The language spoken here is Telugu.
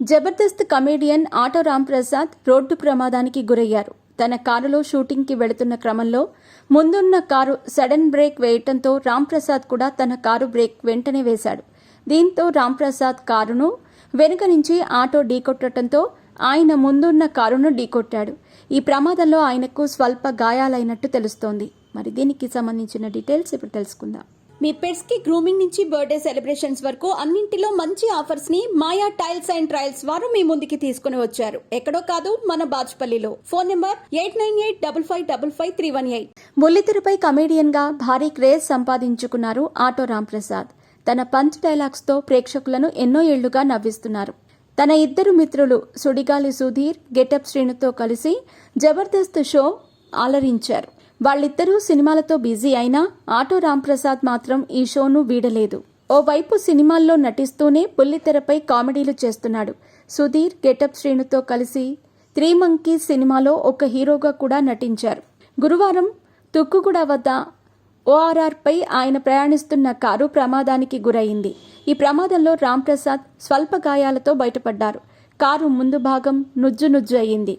Jabardasth comedian auto Ramprasad road ప్రమాదానికి గురయ్యారు. తన కారులో షూటింగ్కి వెళుతున్న క్రమంలో ముందున్న కారు సడన్ బ్రేక్ వేయటంతో రాంప్రసాద్ కూడా తన కారు బ్రేక్ వెంటనే వేశాడు. దీంతో రాంప్రసాద్ కారును వెనుక నుంచి ఆటో ఢీకొట్టడంతో ఆయన ముందున్న కారును ఢీకొట్టాడు. ఈ ప్రమాదంలో ఆయనకు స్వల్ప గాయాలైనట్టు తెలుస్తోంది. మరి దీనికి సంబంధించిన డీటెయిల్స్ ఇప్పుడు తెలుసుకుందాం. మీ పెట్స్ కి గ్రూమింగ్ నుంచి బర్త్డే సెలబ్రేషన్స్ వరకు అన్నింటిలో మంచి ఆఫర్స్ ని మాయా టైల్స్ అండ్ ట్రయల్స్ వారు మీ ముందుకి తీసుకుని వచ్చారు. ఎక్కడో కాదు, మన బాజ్పల్లిలో. Phone number 8985555318. బుల్లితెరపై కమేడియన్ గా భారీ క్రేజ్ సంపాదించుకున్నారు ఆటో రాంప్రసాద్. తన పంచ్ డైలాగ్స్ తో ప్రేక్షకులను ఎన్నో ఏళ్లుగా నవ్విస్తున్నారు. తన ఇద్దరు మిత్రులు సుడిగాలి సుధీర్, గెటప్ శ్రీనుతో కలిసి జబర్దస్త్ షో ఆలరించారు. వాళ్ళిద్దరూ సినిమాలతో బిజీ అయినా ఆటో రాంప్రసాద్ మాత్రం ఈ షోను వీడలేదు. ఓవైపు సినిమాల్లో నటిస్తూనే బుల్లితెరపై కామెడీలు చేస్తున్నాడు. సుధీర్ గెటప్ శ్రీనుతో కలిసి 3 Monkeys సినిమాలో ఒక హీరోగా కూడా నటించారు. గురువారం తుక్కుగూడ వద్ద ORR పై ఆయన ప్రయాణిస్తున్న కారు ప్రమాదానికి గురైంది. ఈ ప్రమాదంలో రాంప్రసాద్ స్వల్ప గాయాలతో బయటపడ్డారు. కారు ముందు భాగం నుజ్జు అయింది.